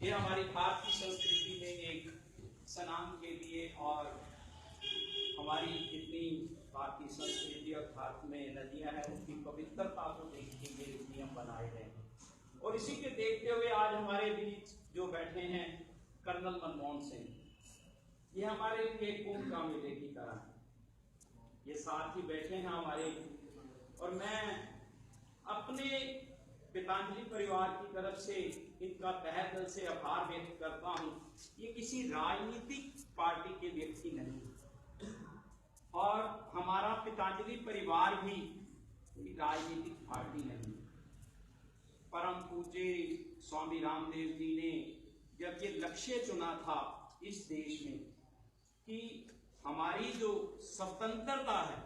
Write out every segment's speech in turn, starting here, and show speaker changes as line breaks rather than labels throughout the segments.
ये हमारी भारतीय संस्कृति में एक स्नान के लिए और हमारी जितनी भारतीय संस्कृति और भारत में नदियां हैं उनकी पवित्रता को देखते हुए नियम बनाए गए हैं। और इसी के देखते हुए आज हमारे बीच जो बैठे हैं कर्नल मनमोहन सिंह, ये हमारे लिए कुंभ का मेले की तरह है। ये साथ ही बैठे हैं हमारे, और मैं अपने पतंजलि परिवार की तरफ से इनका तहे दिल से आभार व्यक्त करता हूं। ये किसी राजनीतिक पार्टी के व्यक्ति नहीं और हमारा पतंजलि परिवार भी कोई राजनीतिक पार्टी नहीं। परम पूज्य स्वामी रामदेव जी ने जब ये लक्ष्य चुना था इस देश में कि हमारी जो स्वतंत्रता है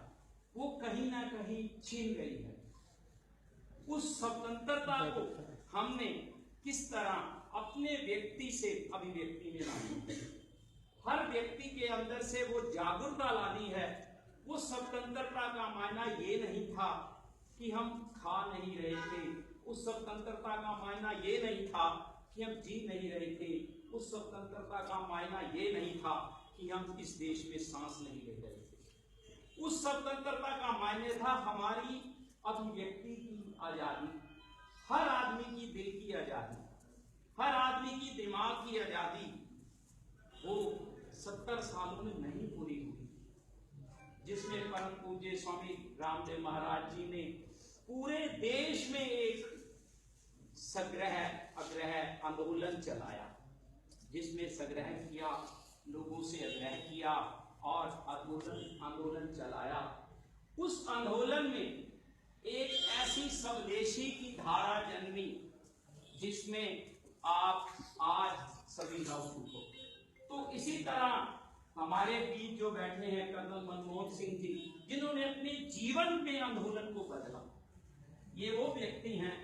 वो कहीं ना कहीं छीन गई है, उस स्वतंत्रता को हमने किस तरह अपने व्यक्ति से अभिव्यक्ति में लानी, हर व्यक्ति के अंदर से वो जागरूकता लानी है। वो स्वतंत्रता का मायना ये नहीं था कि हम खा नहीं रहे थे, उस स्वतंत्रता का मायना ये नहीं था कि हम जी नहीं रहे थे, उस स्वतंत्रता का मायना ये नहीं था कि हम इस देश में सांस नहीं ले रहे थे। उस स्वतंत्रता का मायने था हमारी अभिव्यक्ति की आजादी, हर आदमी की दिल की आजादी, हर आदमी की दिमाग की आजादी। वो 70 सालों में नहीं पूरी हुई, जिसमें परम पूज्य स्वामी रामदेव महाराज जी ने पूरे देश में एक सग्रह अग्रह आंदोलन चलाया, जिसमें सग्रह किया, लोगों से आग्रह किया और आंदोलन चलाया। उस आंदोलन में एक ऐसी स्वदेशी की धारा जन्मी जिसमें आप आज सभी नवसुख हो। तो इसी तरह हमारे बीच जो बैठे हैं कर्नल मनमोहन सिंह जी, जिन्होंने अपने जीवन में आंदोलन को बदला, ये वो व्यक्ति हैं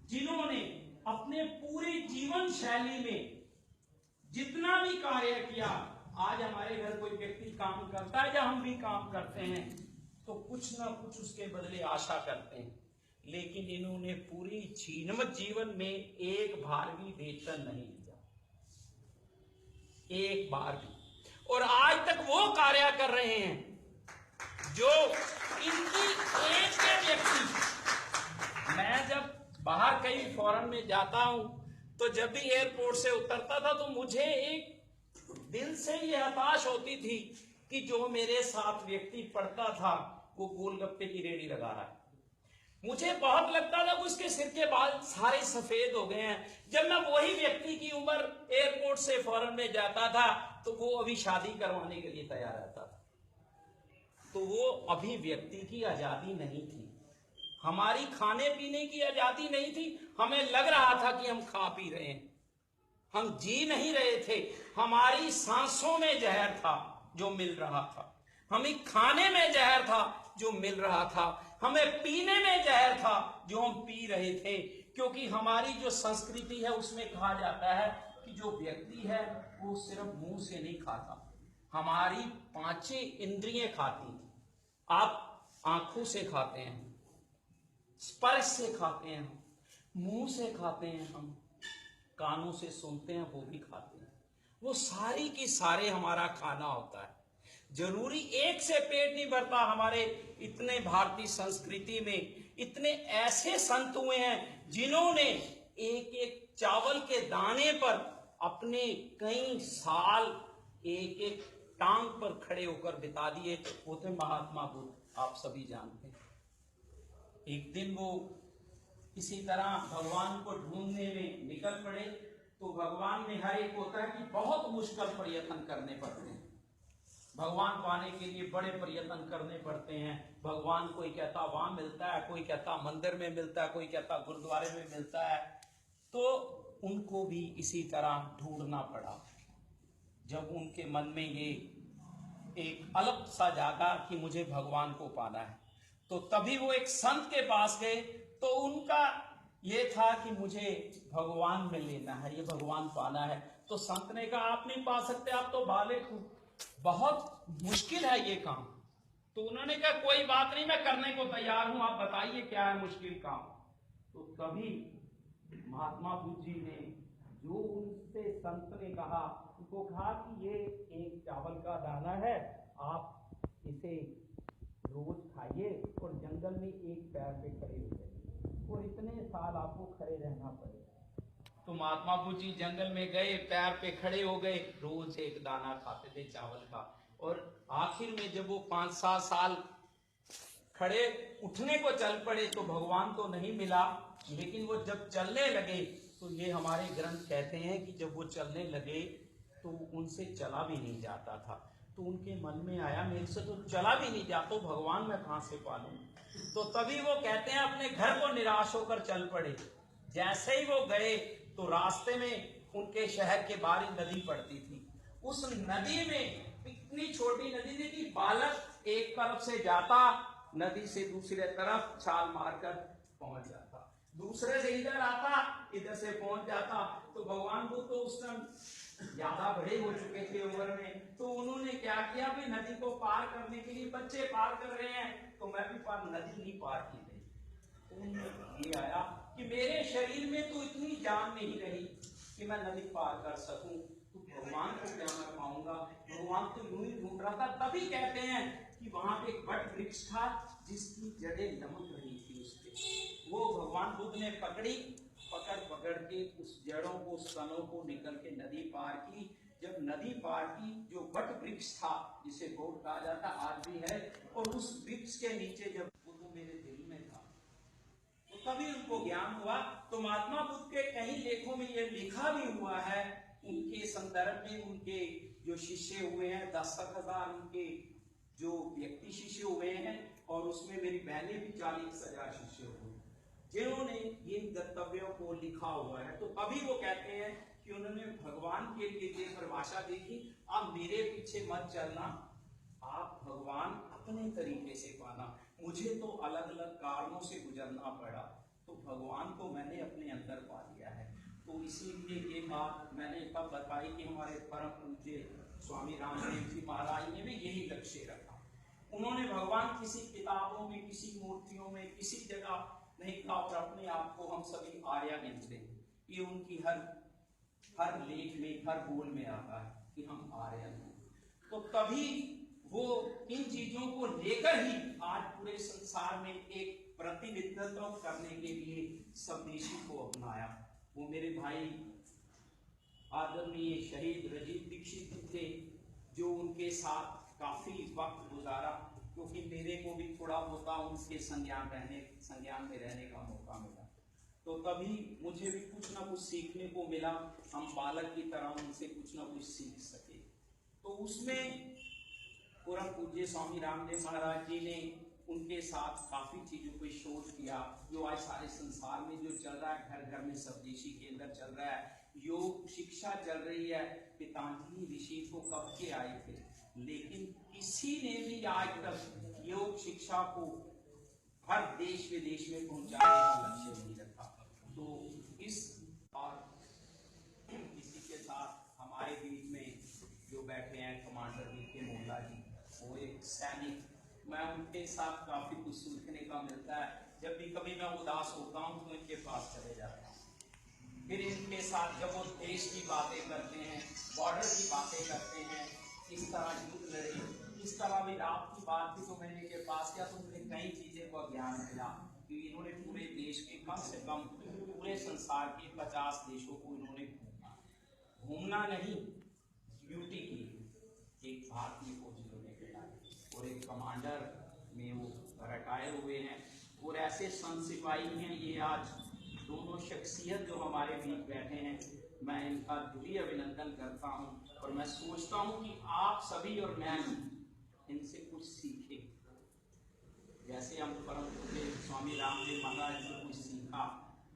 जिन्होंने अपने पूरे जीवन शैली में जितना भी कार्य किया। आज हमारे घर कोई व्यक्ति काम करता है या हम भी काम करते हैं तो कुछ ना कुछ उसके बदले आशा करते हैं, लेकिन इन्होंने पूरी जीवन में एक बार भी वेतन नहीं लिया, एक बार भी। और आज तक वो कार्य कर रहे हैं जो इनकी एज के व्यक्ति। मैं जब बाहर कहीं फॉरेन में जाता हूं तो जब भी एयरपोर्ट से उतरता था तो मुझे एक दिल से ये हताश होती थी कि जो मेरे साथ व्यक्ति पढ़ता था वो गोलगप्पे की रेडी लगा रहा है। मुझे बहुत लगता था कि उसके सिर के बाल सारे सफेद हो गए हैं। जब मैं वही व्यक्ति की उम्र एयरपोर्ट से फॉरेन में जाता था तो वो अभी शादी करवाने के लिए तैयार रहता था। तो वो अभी व्यक्ति की आजादी नहीं थी, हमारी खाने पीने की आजादी नहीं थी। हमें लग रहा था कि हम खा पी रहे हैं, हम जी नहीं रहे थे। हमारी सांसों में जहर था जो मिल रहा था, हमें खाने में जहर था जो मिल रहा था, हमें पीने में जहर था जो हम पी रहे थे। क्योंकि हमारी जो संस्कृति है उसमें कहा जाता है कि जो व्यक्ति है वो सिर्फ मुंह से नहीं खाता, हमारी 5 इंद्रियां खाती थी। आप आंखों से खाते हैं, स्पर्श से खाते हैं, मुंह से खाते हैं, हम कानों से सुनते हैं, वो भी खाते हैं। वो सारी की सारे हमारा खाना होता है। जरूरी एक से पेट नहीं भरता। हमारे इतने भारतीय संस्कृति में इतने ऐसे संत हुए हैं जिन्होंने एक एक चावल के दाने पर अपने कई साल एक एक टांग पर खड़े होकर बिता दिए। वो थे महात्मा बुद्ध, आप सभी जानते हैं। एक दिन वो इसी तरह भगवान को ढूंढने में निकल पड़े तो भगवान में हर एक होता है कि बहुत मुश्किल प्रयत्न करने पड़ते हैं, भगवान पाने के लिए बड़े प्रयत्न करने पड़ते हैं। भगवान कोई कहता वहां मिलता है, कोई कहता मंदिर में मिलता है, कोई कहता गुरुद्वारे में मिलता है। तो उनको भी इसी तरह ढूंढना पड़ा। जब उनके मन में ये एक अलग सा जागा कि मुझे भगवान को पाना है, तो तभी वो एक संत के पास गए। तो उनका ये था कि मुझे भगवान में लेना है, ये भगवान पाना है। तो संत ने कहा आप नहीं पा सकते, आप तो बालिक हो, बहुत मुश्किल है ये काम। तो उन्होंने कहा कोई बात नहीं, मैं करने को तैयार हूं, आप बताइए क्या है मुश्किल काम। तो तभी महात्मा बुद्ध जी ने जो उनसे संत ने कहा, उनको कहा कि ये एक चावल का दाना है, आप इसे रोज खाइए और जंगल में एक पैर पे खड़े हो जाइए और इतने साल आपको खड़े रहना पड़ेगा। तो महात्मा बुद्ध जी जंगल में गए, पैर पे खड़े हो गए, रोज एक दाना खाते थे चावल का। और आखिर में जब वो 5-7 साल खड़े उठने को चल पड़े तो भगवान तो नहीं मिला, लेकिन वो जब चलने लगे तो ये हमारे ग्रंथ कहते हैं कि जब वो चलने लगे तो उनसे चला भी नहीं जाता था। तो उनके मन में आया, मेरे से तो चला भी नहीं जाता, तो भगवान मैं कहां से पालूं। तो तभी वो कहते हैं अपने घर को निराश होकर चल पड़े। जैसे ही वो गए तो रास्ते में उनके शहर के बाहर नदी पड़ती थी। उस नदी में इतनी छोटी नदी थी कि बालक एक तरफ से जाता, नदी से दूसरे तरफ छाल मारकर पहुंच जाता, दूसरे से इधर आता, इधर से पहुंच जाता। तो भगवान बुद्ध तो उस टाइम ज्यादा बड़े हो चुके थे उम्र में, तो उन्होंने क्या किया, भी नदी को पार करने के लिए बच्चे पार कर रहे हैं तो मैं भी नदी नहीं पार की गई। तो उन्हें ये आया कि मेरे शरीर में तो इतनी जान नहीं रही कि मैं नदी पार कर सकूं, तो भगवान को क्या मैं पाऊंगा। भगवान तो यूं ही ढूंढ रहा था। तभी कहते हैं कि वहां पे एक वट वृक्ष था जिसकी जड़ें लमक रही थी उसके, वो भगवान बुद्ध ने पकड़ के उस जड़ों को, उस तनों को निकल के नदी पार की। जब नदी पार की, जो वट वृक्ष था जिसे बोध कहा जाता आज भी है, और उस वृक्ष के नीचे जब बुद्ध मेरे दिल में था तो तभी उनको ज्ञान हुआ। तो महात्मा बुद्ध के कई लेखों में यह लिखा भी हुआ है, उनके संदर्भ में उनके जो शिष्य हुए हैं 10,000 उनके जो व्यक्ति शिष्य हुए हैं, और उसमें मेरी बहनें भी 40,000 शिष्य हुए जिन्होंने इन गंतव्यों को लिखा हुआ है। तो अभी वो कहते हैं कि उन्होंने भगवान के लिए परिभाषा देखी, आप मेरे पीछे मत चलना, आप भगवान अपने तरीके से पाना। मुझे तो अलग अलग कारणों से गुजरना पड़ा, तो भगवान को मैंने अपने अंदर पा लिया है। तो इसीलिए ये बात मैंने तब बताई कि हमारे परम पूज्य स्वामी रामदेव जी महाराज ने भी यही लक्ष्य रखा। उन्होंने भगवान किसी किताबों में, किसी मूर्तियों में, किसी जगह नहीं कहा, और अपने आप को हम सभी आर्य गिनते हैं। ये उनकी हर लेख में, हर बोल में आता है कि हम आर्य हैं। तो तभी वो इन चीजों को लेकर ही आज पूरे संसार में एक प्रतिनिधित्व करने के लिए स्वदेशी को अपनाया। वो मेरे भाई आदरणीय शहीद रजीत दीक्षित थे, जो उनके साथ काफी वक्त गुजारा, क्योंकि मेरे को भी थोड़ा होता उनके संज्ञान में रहने का मौका मिला। तो तभी मुझे भी कुछ ना कुछ सीखने को मिला, हम बालक की तरह उनसे कुछ ना कुछ सीख सके। तो उसमें परम पूज्य स्वामी रामदेव महाराज जी ने उनके साथ काफी चीजों पर शोध किया, जो आज सारे संसार में जो चल रहा है, घर घर में स्वदेशी केंद्र चल रहा है, योग शिक्षा चल रही है। पतंजलि ऋषि को कब के आए थे, लेकिन किसी ने भी आज तक योग शिक्षा को हर देश विदेश में पहुंचाने का लक्ष्य नहीं रखा। तो इस और इसी के साथ हमारे बीच में जो बैठे हैं कमांडर के मोहल्ला जी, वो एक सैनिक, मैं उनके साथ काफी कुछ सीखने का मिलता है। जब भी कभी मैं उदास होता हूँ तो इनके पास चले जाता हूँ। फिर इनके साथ जब वो देश की बातें करते हैं, बॉर्डर की बातें करते हैं, किस तरह युद्ध लड़े, किस तरह भी रात की बात भी तो मैंने इनके पास किया, तो मुझे कई चीजें का ज्ञान मिला कि इन्होंने पूरे देश के कम से कम पूरे संसार के 50 देशों को इन्होंने घूमना नहीं, ड्यूटी की, एक भारतीय फौजी होने के लिए, और एक कमांडर में वो रिटायर हुए हैं, और ऐसे संत सिपाही हैं। ये आज दोनों शख्सियत जो हमारे बीच बैठे हैं, मैं इनका दिली अभिनंदन करता हूं, और मैं सोचता हूं कि आप सभी और मैं इनसे कुछ सीखें। जैसे हम परम पूज्य स्वामी रामदेव महाराज से कुछ सीखा,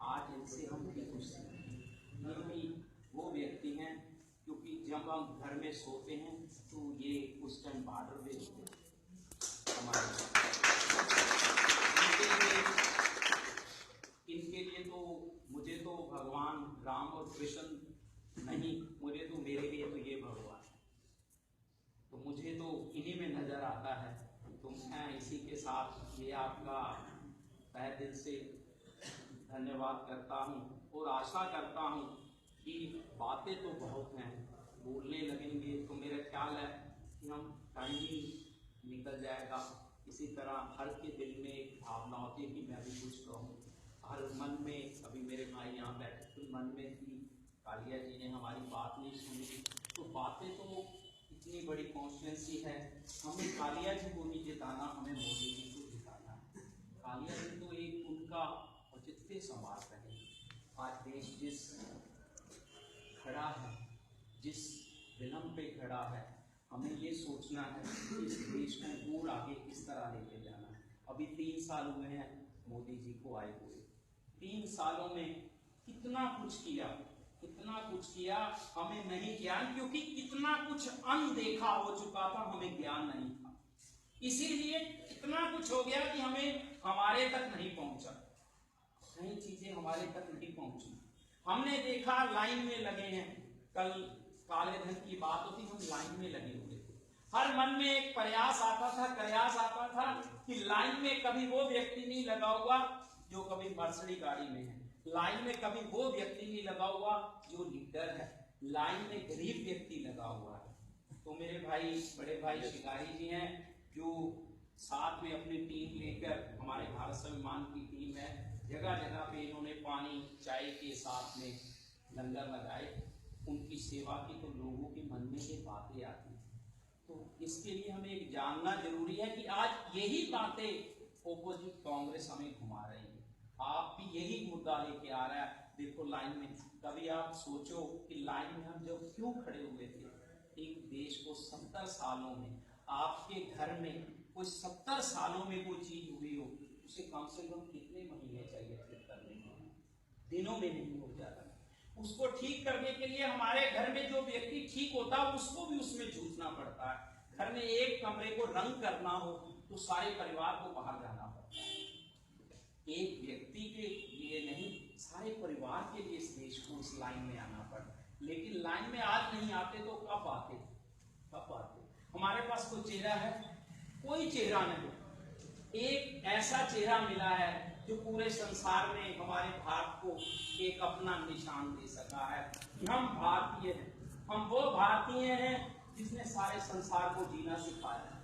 आज इनसे हम भी कुछ सीखें। क्योंकि वो व्यक्ति हैं, क्योंकि जब हम घर में सोते हैं तो ये उस टाइम बॉर्डर बेचते हैं हमारे। इनके लिए तो मुझे तो भगवान राम और कृष्ण नहीं, मुझे तो मेरे लिए तो ये भगवान है, तो मुझे तो इन्हीं में नजर आता है। तो मैं इसी के साथ ये आपका तहे दिल से धन्यवाद करता हूँ, और आशा करता हूँ कि बातें तो बहुत हैं, बोलने लगेंगे तो मेरा ख्याल है कि हम टाइम ही निकल जाएगा। इसी तरह हर के दिल में एक भावना होती है कि मैं भी कुछ कहूँ। हर मन में, अभी मेरे भाई यहाँ बैठे तो मन में थी, कालिया जी ने हमारी बात नहीं सुनी, तो बातें तो इतनी बड़ी कॉन्स्टिट्यूंसी है, हमें कालिया जी को नहीं जिताना, हमें मोदी जी को जिताना है। कालिया जी तो एक उनका औचित्य संवाद रहे। आज देश जिस खड़ा है, जिस विलंब पे खड़ा है, हमें ये सोचना है कि इस देश को दूर आगे किस तरह लेके जाना है। अभी 3 साल हुए हैं मोदी जी को आए हुए, 3 सालों में कितना कुछ किया, कितना कुछ किया, हमें नहीं ज्ञान, क्योंकि कितना कुछ अनदेखा हो चुका था, हमें ज्ञान नहीं था, इसीलिए इतना कुछ हो गया कि हमें हमारे तक नहीं पहुंचा, कई चीजें हमारे तक नहीं पहुंची। हमने देखा लाइन में लगे हैं, कल काले धन की बात होती, हम लाइन में लगे हुए थे। हर मन में एक प्रयास आता था, प्रयास आता था कि लाइन में कभी वो व्यक्ति नहीं लगा हुआ जो कभी मर्सिडीज गाड़ी में है, लाइन में कभी वो व्यक्ति नहीं लगा हुआ जो लीडर है, लाइन में गरीब व्यक्ति लगा हुआ है। तो मेरे भाई, बड़े भाई शिकारी जी हैं, जो साथ में अपनी टीम लेकर, हमारे भारत स्वाभिमान की टीम है, जगह जगह पे इन्होंने पानी चाय के साथ में लंगर लगाए, उनकी सेवा की, तो लोगों के मन में ये बातें आती हैं। तो इसके लिए हमें एक जानना जरूरी है कि आज यही बातें ओपोजिट कांग्रेस हमें घुमा रही है, आप भी यही मुद्दा लेके आ रहा है। देखो लाइन में, कभी आप सोचो कि लाइन में हम जब क्यों खड़े हुए थे, एक देश को 70 सालों में, आपके घर में कोई 70 सालों में कोई चीज हुई हो, उसे कम से कम कितने महीने चाहिए ठीक करने में, दिनों में नहीं हो जाता। उसको ठीक करने के लिए हमारे घर में जो व्यक्ति ठीक होता है उसको भी उसमें जूझना पड़ता है। घर में एक कमरे को रंग करना हो तो सारे परिवार को बाहर जाना पड़ता है, एक व्यक्ति के लिए नहीं, सारे परिवार के लिए इस देश को उस लाइन में आना पड़ता है। लेकिन लाइन में आज नहीं आते तो कब आते, कब आते? हमारे पास कोई चेहरा है? कोई चेहरा नहीं। एक ऐसा चेहरा मिला है जो पूरे संसार में हमारे भारत को एक अपना निशान दे सका है कि हम भारतीय हैं, हम वो भारतीय हैं जिसने सारे संसार को जीना सिखाया है,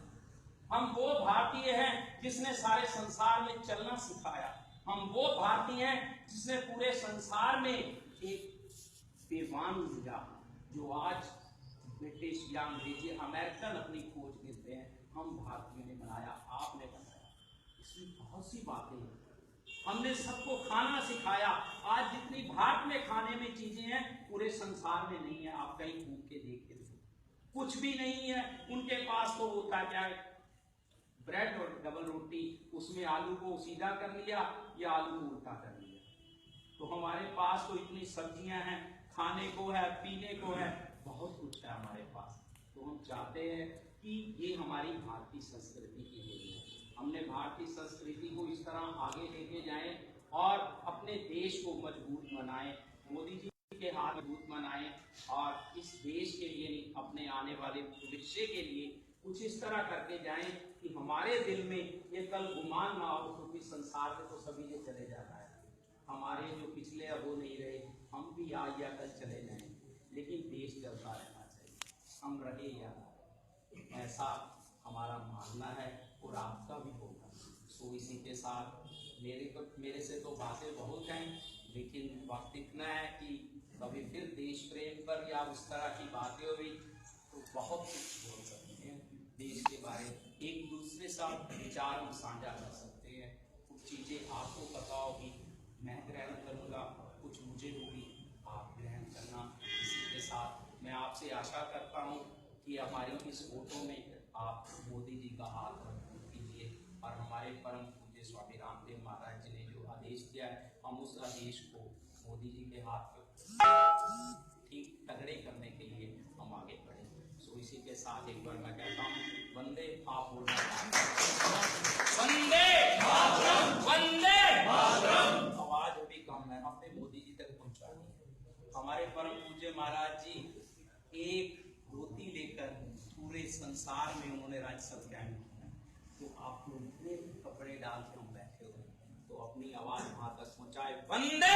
हम वो भारतीय हैं जिसने सारे संसार में चलना सिखाया, हम वो भारतीय हैं जिसने पूरे संसार में एक बेवान ऊर्जा, जो आज ब्रिटिश या अंग्रेजी अमेरिकन अपनी खोज देते हैं, हम भारतीयों ने बनाया, आपने बनाया। इसमें बहुत सी बातें हैं, हमने सबको खाना सिखाया। आज जितनी भारत में खाने में चीजें हैं पूरे संसार में नहीं है, आप कहीं घूम के देखिए, कुछ भी नहीं है। उनके पास तो होता क्या है, ब्रेड और डबल रोटी, उसमें आलू को सीधा कर लिया या आलू को उल्टा कर लिया। तो हमारे पास तो इतनी सब्जियां हैं, खाने को है, पीने को है, बहुत कुछ है हमारे पास। तो हम चाहते हैं कि ये हमारी भारतीय संस्कृति की देन है, हमने भारतीय संस्कृति को इस तरह आगे लेके जाएं और अपने देश को मजबूत बनाएं, मोदी जी के हाथ मजबूत बनाएं, और इस देश के लिए नहीं, अपने आने वाले भविष्य के लिए कुछ इस तरह करके जाएं कि हमारे दिल में ये कल गुमान ना हो, क्योंकि संसार में तो सभी ने चले जाना है, हमारे जो पिछले अब वो नहीं रहे, हम भी आज या कल चले जाएंगे, लेकिन देश चलता रहना चाहिए, हम रहे या ना, ऐसा हमारा मानना है और आपका भी होगा। सो इसी के साथ मेरे से तो बातें बहुत हैं, लेकिन वक्त इतना है कि कभी फिर देश प्रेम पर या उस तरह की बातें हुई तो बहुत कुछ बोल सकते हैं देश के बारे में, एक दूसरे साथ विचार हम साझा कर सकते हैं, कुछ चीज़ें आपको पता होगी, मैं ग्रहण करूँगा, कुछ मुझे होगी, आप ग्रहण करना। इसी के साथ मैं आपसे आशा करता हूँ कि हमारी इस फोटो में आप मोदी जी का हाथ मजबूत कीजिए, और हमारे परम पूज्य स्वामी रामदेव महाराज जी ने जो आदेश दिया है, हम उस आदेश को मोदी जी के हाथ पर ठीक तगड़े करने के लिए हम आगे बढ़े। सो इसी के साथ एक बार मैं कहता हूँ वंदे, आप बोलना, वंदे वंदे मातरम। आवाज अभी कम है, हमने मोदी जी तक पहुंचानी है। हमारे परम पूज्य महाराज जी एक धोती लेकर पूरे संसार में उन्होंने राज्यसभा किया, तो आप लोग इतने कपड़े डाल के हम बैठे हुए, तो अपनी आवाज वहां तक पहुंचाए, वंदे